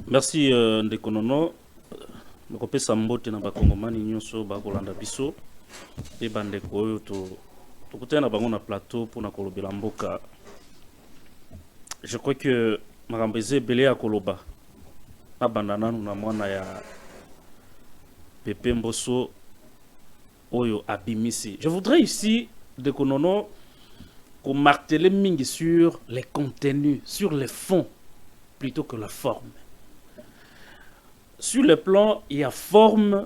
Merci Ndekonono. Nakopesa mbote na bakongomani nyonso bakolanda biso e bandeko oyo tokutana bango na plateau pour na kolobela mboka. Je crois que Marambeze Belé à Koloba na bandana na mwana ya Pepe Mbosso oyo abimisi. Je voudrais ici Ndekonono qu'on martele mingi sur les contenus, sur les fonds plutôt que la forme. Sur le plan, il y a forme.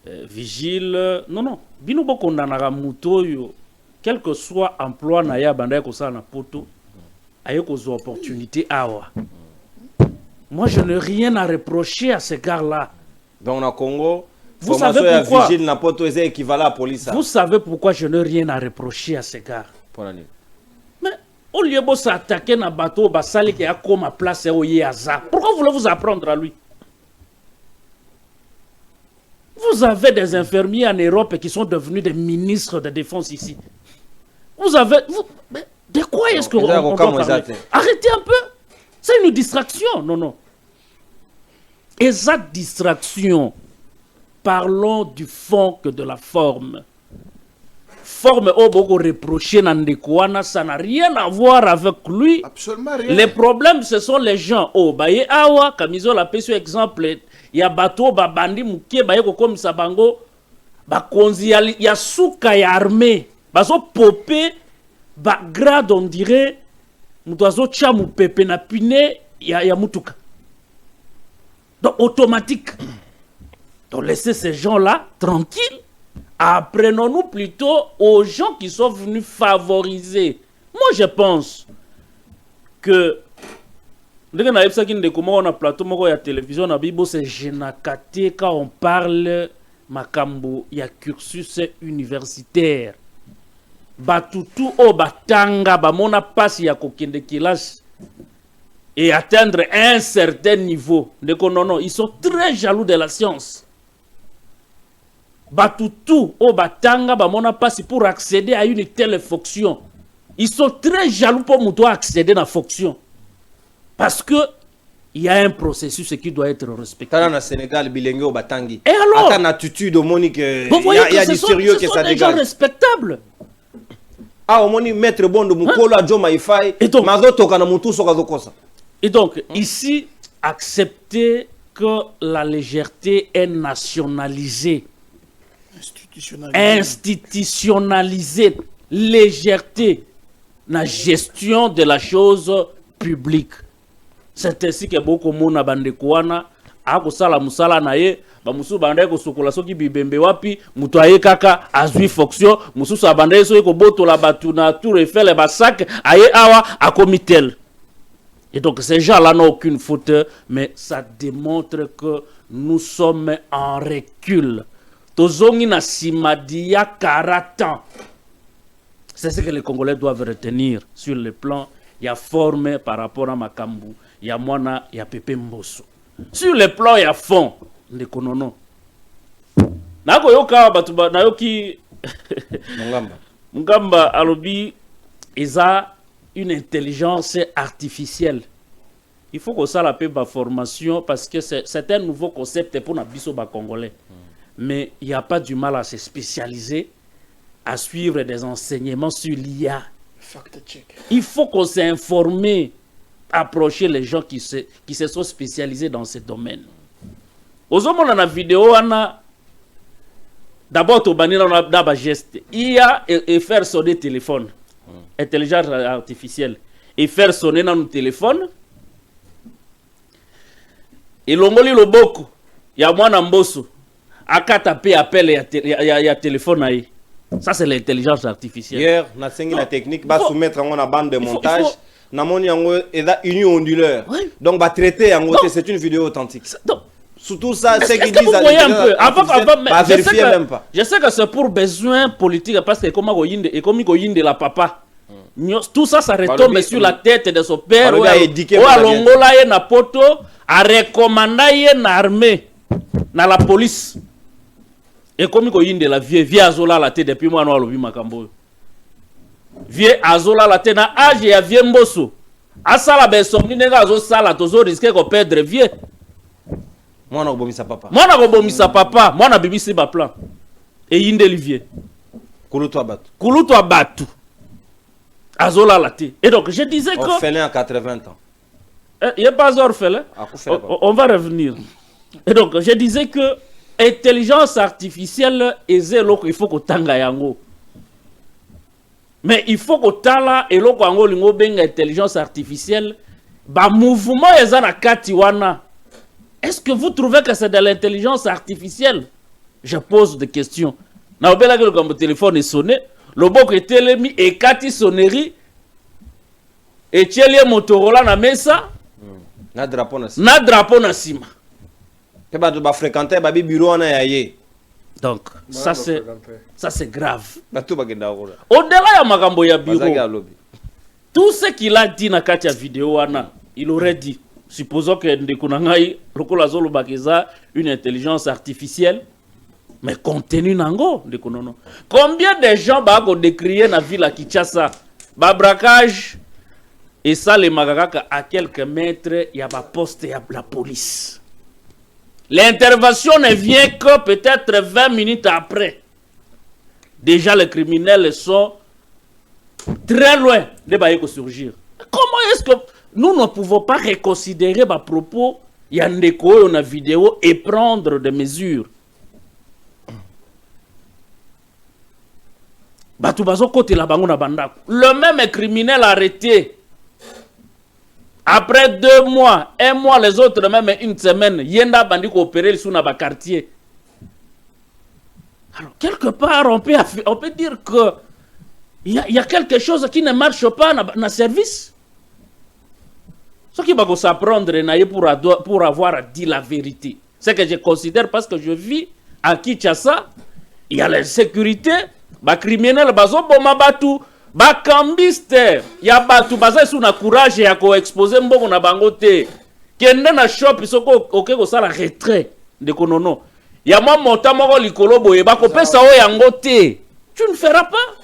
Vigile. Non. Bino boko nanara muto yo. Quel que soit emploi na ya banda ko sa na poto. Ayeko zo opportunité awa. Moi je n'ai rien à reprocher à ce gars-là. Donc na Congo, vous savez pourquoi vigile na poto est équivalent à police. Vous savez pourquoi je n'ai rien à reprocher à ce gars. Pour l'année. Au lieu de s'attaquer à un bateau, basali qui a comme place au Yaza. Pourquoi voulez-vous apprendre à lui? Vous avez des infirmiers en Europe qui sont devenus des ministres de défense ici. Vous avez... de quoi est-ce que vous parlez? Arrêtez un peu. C'est une distraction. Non. Et cette distraction, parlons du fond que de la forme. Forme au beaucoup reproché Nandekouana, ça n'a rien à voir avec lui. Absolument rien. Les problèmes, ce sont les gens. Oh, baye awa, kamizo la sur exemple, il y a bateau, bandi mouké, baye comme sabango, konzi ya souka ya armée, bazo popé, grade on dirait, moutoazo tcha mou pepe na pine, ya moutuka. Donc automatique. Donc laissez ces gens-là tranquilles. Apprenons-nous plutôt aux gens qui sont venus favoriser. Moi, je pense que on a plateau la télévision c'est génakaté quand on parle makambo ya cursus universitaire. Batutu o batanga bamona passe ya kokende kilas et atteindre un certain niveau. Non, ils sont très jaloux de la science. Batutu au batanga bamona passe pour accéder à une telle fonction. Ils sont très jaloux pour nous accéder à la fonction. Parce que il y a un processus qui doit être respecté. Dans le Sénégal, bilingue au batangi. Et alors? Attends, attitude au monique, il y a du sérieux que ça dégage. Ce sont des gens respectables. Ah, au moni maître bon de Mukolo a Joma Ifai. Et donc, ici, accepter que la légèreté est nationalisée. Institutionnaliser légèreté la gestion de la chose publique. C'est ainsi que beaucoup de monde bandekouana a kosala musala na ye ba musu banda ko sokola soki bibembe wapi mutu aye kaka azui fonction musu sa banda so ko botola batu na tour Eiffel ba sac aye awa a komitel. Et donc ces gens-là n'ont aucune faute, mais ça démontre que nous sommes en recul. Tozongi na simadia karatan. C'est ce que les Congolais doivent retenir sur le plan. Il y a forme par rapport à Makambu. Il y a Mwana, il y a Pepe Mbosso. Sur le plan, il y a fond. Ndekonono. Nako yoka batuba nayoki Mungamba alobi isa une intelligence artificielle. Il faut que ça la paie ma formation parce que c'est un nouveau concept pour na biso ba Congolais. Mais il n'y a pas du mal à se spécialiser, à suivre des enseignements sur l'IA. Il faut qu'on s'est informé, approcher les gens qui se sont spécialisés dans ce domaine. Aux hommes, on a une vidéo, d'abord, on a un geste. IA et faire sonner le téléphone. Intelligence artificielle. Et faire sonner dans le téléphone. Et l'ongoli le beaucoup. Il y a Mwana Mbosso. Aka taper appel il y a téléphone aí. Ça c'est l'intelligence artificielle. Hier, on a enseigné la technique va soumettre en une bande de montage. Na moni yango et da union onduleur. Donc va traiter yango c'est une vidéo authentique. Surtout ça c'est qu'ils disent un peu avant vérifier même pas. Je sais que c'est pour besoin politique parce que comme Yinde la papa. Tout ça retombe sur la tête de son père ou à Longola et na poto à recommander une armée na la police. Et comme il y a la vie azola la tête depuis moi, nous avons vu Makambo. Vie azola la tête na âge et à vie Mbosso. asala besomni ndenge azosala tozoriske koperdre vie mwana kobomisa papa mwana kobomisa papa mwana bibisi baplan eyindeli vie kulutu batu azolala te. Et donc je disais que orphelin à 80 ans il n'est pas orphelin. On va revenir. Et donc je disais que intelligence artificielle est loko il faut que tanga yango. Mais il faut que tala et loko yango lingo benga intelligence artificielle ba mouvement ezana kati wana. Est-ce que vous trouvez que c'est de l'intelligence artificielle? Je pose des questions. Na obela que le téléphone est sonné, le boko est telemi et kati sonnerie et tielie Motorola na mesa na drapeau na sima. Ke ba ba fréquenter ba bureau na yaye. Donc ça c'est grave. Au-delà ya makambo ya bureau. Tout ce qu'il a dit na kati ya vidéo wana, il aurait dit supposons que ndekuna ngai lokola zolo bakeza une intelligence artificielle. Mais contenu nango ndekunono. Combien de gens ba ko décrier na ville à Kinshasa ba braquage et ça les magaka à quelques mètres il y a ba poste ya la police. L'intervention ne vient que peut-être 20 minutes après. Déjà les criminels sont très loin de baïko surgir. Comment est-ce que nous ne pouvons pas reconsidérer ma propos yandeko na vidéo et prendre des mesures? Le même criminel arrêté après 2 mois, 1 mois, les autres même une semaine, yenda bandi coopérer sous na quartier. Alors quelque part on peut dire que il y a quelque chose qui ne marche pas dans le service. Ce qui va s'apprendre pour avoir dit la vérité. C'est que je considère parce que je vis à Kinshasa, il y a la sécurité. Ba criminel bazo boma batu ba cambiste ya batu baza sous na courage ya ko exposer mbongo na bango te kende na shop soko oke ko sala retrait de konono ya mwa mota moko likolo boye ba ko pesa o yango te, tu ne feras pas.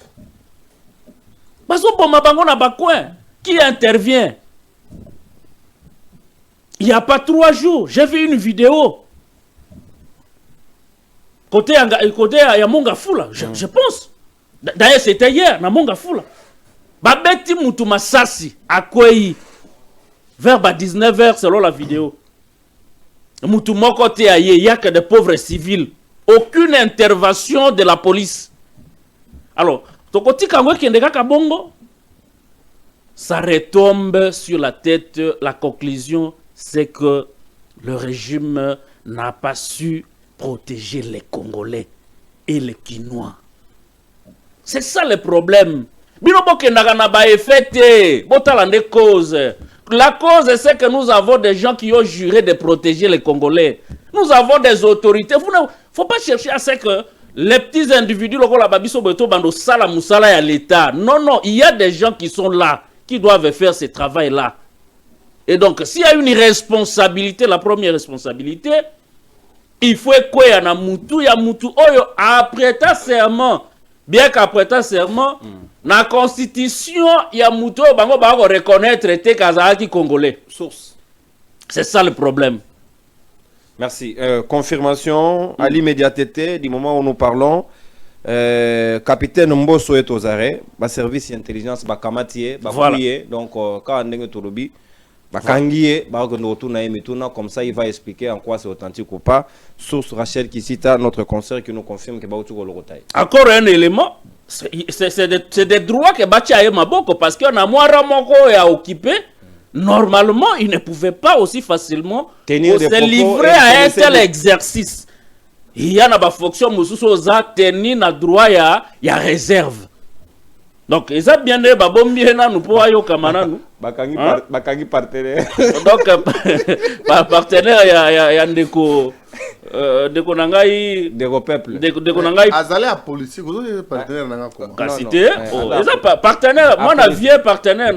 Bazo boma bango na ba coin qui intervient. Il y a pas 3 jours, j'ai vu une vidéo côté ya Monga Fula, je pense. D'ailleurs, c'était hier, na Monga Fula. Babeti mutu masasi, akwei, vers 19h selon la vidéo. Mutu moko te aye, il y a que des pauvres civils. Aucune intervention de la police. Alors, tokoti kangwe kendeka kabongo, ça retombe sur la tête. La conclusion, c'est que le régime n'a pas su protéger les Congolais et les Quinois. C'est ça le problème. La cause, c'est que nous avons des gens qui ont juré de protéger les Congolais. Nous avons des autorités. Il ne faut pas chercher à ce que les petits individus, l'État. Non, non, il y a des gens qui sont là, qui doivent faire ce travail-là. Et donc, s'il y a une responsabilité, la première responsabilité, il faut que ya mutu oyo apreta serment. Bien qu'apreta serment, la constitution ya mutu bango ba reconnaître te kazaki congolais. Source. C'est ça le problème. Merci. Confirmation à l'immédiateté du moment où nous parlons. Capitaine Mbosso est aux arrêts. Ba service d'intelligence ba kamatié, ba fouillé. Donc quand on est tolobi comme ça il va expliquer en quoi c'est authentique ou pas. Source Rachel qui cite notre concert qui nous confirme que encore un élément, c'est des droits que Batia et Maboko parce qu'on a moins Ramoko et à occuper. Normalement il ne pouvait pas aussi facilement se livrer à un tel exercice. Il y a une fonction tenir na droit ya réserve. Donc, ils ont bien dit, nous pouvons aller au Kamananu. Bakangi partenaire. Donc, partenaire, il y a Ndeko Nangai. Ndeko peuple. Ndeko Nangai. Azalé à politique, vous avez partenaire Nanga comment? Cité. Partenaire, moi, on vieux partenaire,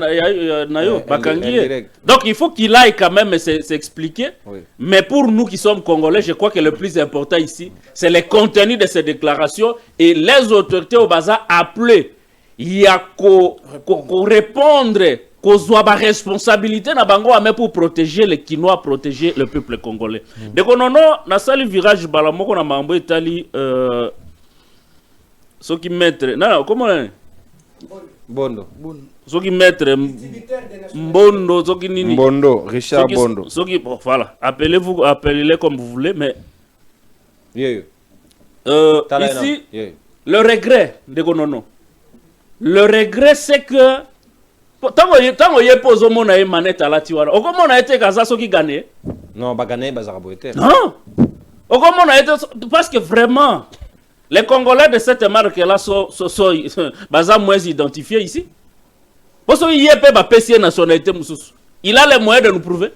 Bakangi. Donc, il faut qu'il aille quand même s'expliquer. Mais pour nous qui sommes Congolais, je crois que le plus important ici, c'est le contenu de ces déclarations et les autorités au bazar appelées. Il y a qu'à répondre kozwa ba responsabilité na bango mais pour protéger les Kinois, protéger le peuple congolais. Donc non na sali virage bala moko na mambo etali ce qui mettre non comment Bondo. Ce qui mettre Mbondo, ce qui nini Bondo, Richard Bondo. Ce qui voilà, appelez-les comme vous voulez mais Yeah. ici le regret de Konono. Le regret c'est que tant que pose mon na manette à la tiwara. O comment on a été kaza so qui gagné? Non, ba gagné ba zaraboete. Non. O comment on a été parce que vraiment les Congolais de cette marque là sont baza moins identifiés ici. Parce que yépe ba PC nationalité mususu. Il a les moyens de nous prouver.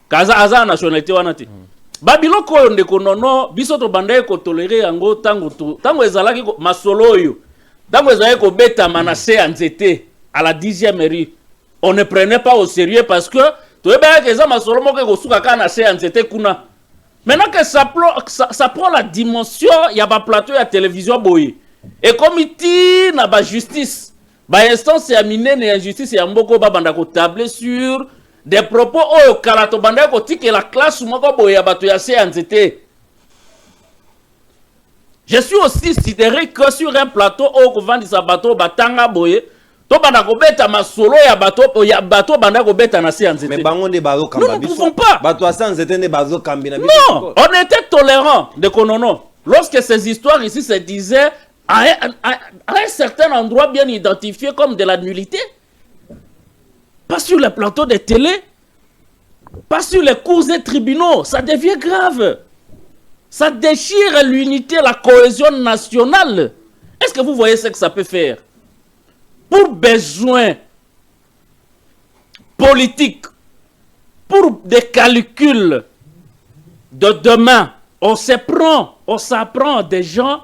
Kaza aza nationalité wanati. Babilo ko ndeko nono biso to bandaye ko tolérer yango tango ezalaki masolo yo. Tango ezalaki ko beta manase anzete à la 10e rue. On ne prenait pas au sérieux parce que tu es bien que ça masolo moko ko suka kana se anzete kuna. Maintenant que ça prend la dimension, il y a pas plateau ya télévision boye. Et comme il na ba justice, ba instance ya minene ya justice ya mboko ba banda ko tabler sur des propos oyo kalato banda ko tike la classe moko boye ya bato ya se anzete. Je suis aussi sidéré que sur un plateau oyo ko vandi sa bato batanga boye to banda ko beta masolo ya bato banda ko beta na se anzete. Mais bango de bazo kamba biso. Nous ne pouvons pas. Bato ya se anzete ne bazo kambi na biso. Non, on était tolérant de Konono. Lorsque ces histoires ici se disaient à un certain endroit bien identifié comme de la nullité. Pas sur les plateaux de télé, pas sur les cours et tribunaux, ça devient grave. Ça déchire l'unité, la cohésion nationale. Est-ce que vous voyez ce que ça peut faire? Pour besoin politique, pour des calculs de demain, on s'apprend des gens,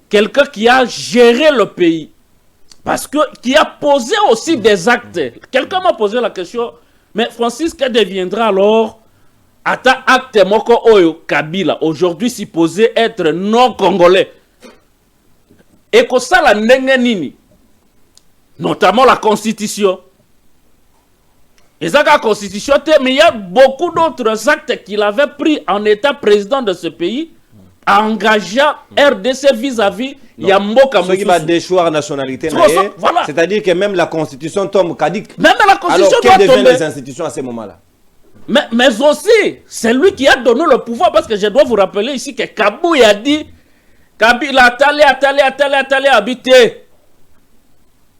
quelqu'un qui a géré le pays. Parce que, qui a posé aussi des actes. Quelqu'un m'a posé la question, mais Francis, que deviendra alors Ata acte moko oyo Kabila, aujourd'hui supposé être non congolais. Et que ça la nini, notamment la constitution. Et ça la constitution, mais il y a beaucoup d'autres actes qu'il avait pris en état président de ce pays, engageant RDC vis-à-vis Yamboka Moussou. Ce qui va déchoir la nationalité, voilà. C'est-à-dire que même la constitution tombe caduque. Même la constitution alors, quelles deviennent les institutions à ce moment-là? Mais aussi, c'est lui qui a donné le pouvoir, parce que je dois vous rappeler ici que Kabou a dit Kabila Atali habité.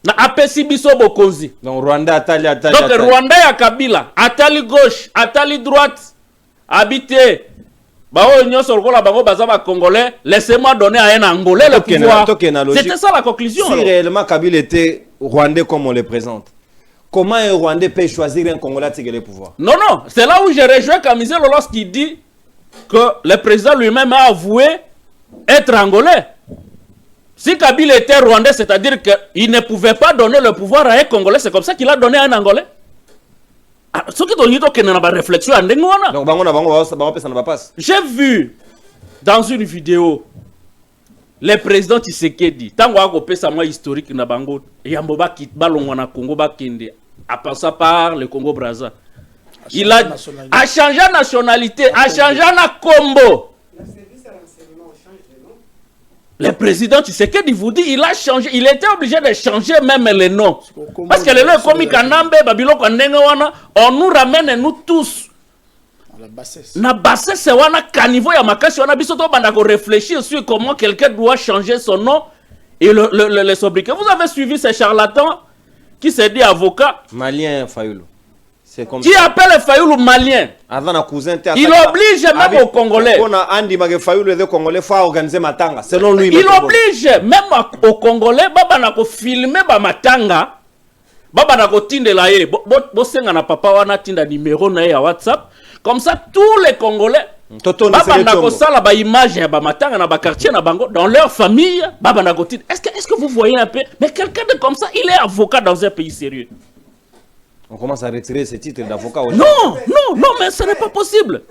Na apesi biso bokonzi. Donc Rwanda Atali. Donc Rwanda ya Kabila, Atali gauche, Atali droite, habité. Congolais, laissez-moi donner à un Angolais le pouvoir. C'était ça la conclusion. Si réellement Kabila était Rwandais comme on le présente, comment un Rwandais peut choisir un Congolais à tirer le pouvoir? Non, c'est là où je rejoins Kamizelo lorsqu'il dit que le président lui-même a avoué être Angolais. Si Kabila était Rwandais, c'est-à-dire qu'il ne pouvait pas donner le pouvoir à un Congolais, c'est comme ça qu'il a donné à un Angolais. Ce qui est une réflexion. J'ai vu dans une vidéo le président Tshisekedi, tant que ça moi historique na bango, Yamboba kit balongo na Congo bakende, à passer par le Congo Brazza. Il a changé la nationalité, a changé la combo. Le président Tshisekedi vous dit, il a changé, il était obligé de changer même les noms. Parce que les noms comme Kanambe, Babylon, on nous ramène nous tous. Na bassesse c'est wana caniveau ya makasi wana biso to banda ko réfléchir sur comment quelqu'un doit changer son nom et le sobriquet. Vous avez suivi ces charlatans qui se dit avocat malien Fayoulou. Qui appelle Fayoulou malien. Il oblige même aux Congolais. Selon lui. Il oblige même aux Congolais baba na ko filmer ba matanga. Baba na ko tindela ye. Bo senga na papa wana tinda numéro na ya WhatsApp. Comme ça tous les Congolais baba na ko sala ba image ya ba matanga na ba quartier na bango dans leur famille baba na ko tinda. Est-ce que vous voyez un peu? Mais quelqu'un de comme ça, il est avocat dans un pays sérieux. On commence à retirer ce titre d'avocat. Non, mais ce n'est pas possible.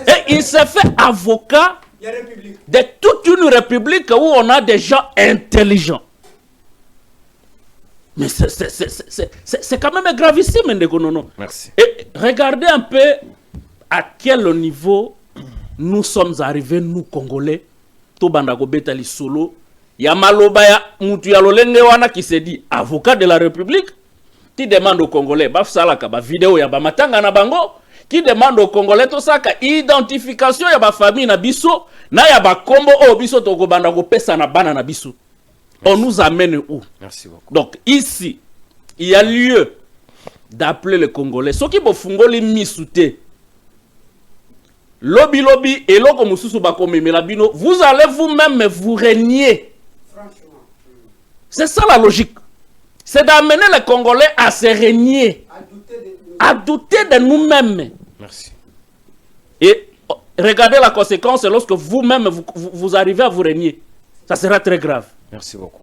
Et il s'est fait avocat de toute une république où on a des gens intelligents. Mais c'est quand même gravissime, Ndekonono. Merci. Et regardez un peu à quel niveau nous sommes arrivés, nous Congolais, to bandako betali solo, ya maloba ya mutu ya lolenge wana qui se dit avocat de la République, qui demande aux Congolais, baf salaka ba vidéo ya ba matanga na bango, qui demande aux Congolais to saka identification ya ba famille na biso, na ya ba kombo o biso to ko bandako pesa na bana na biso. On nous amène où? Merci beaucoup. Donc ici, il y a lieu d'appeler les Congolais. Ceux qui font les misouté, lobby lobby et loko mususu bakomi melabino, vous allez vous-même vous régner. Franchement. C'est ça la logique. C'est d'amener les Congolais à se régner, à douter de nous-mêmes. Merci. Et regardez la conséquence lorsque vous-même vous arrivez à vous régner. Ça sera très grave. Merci beaucoup.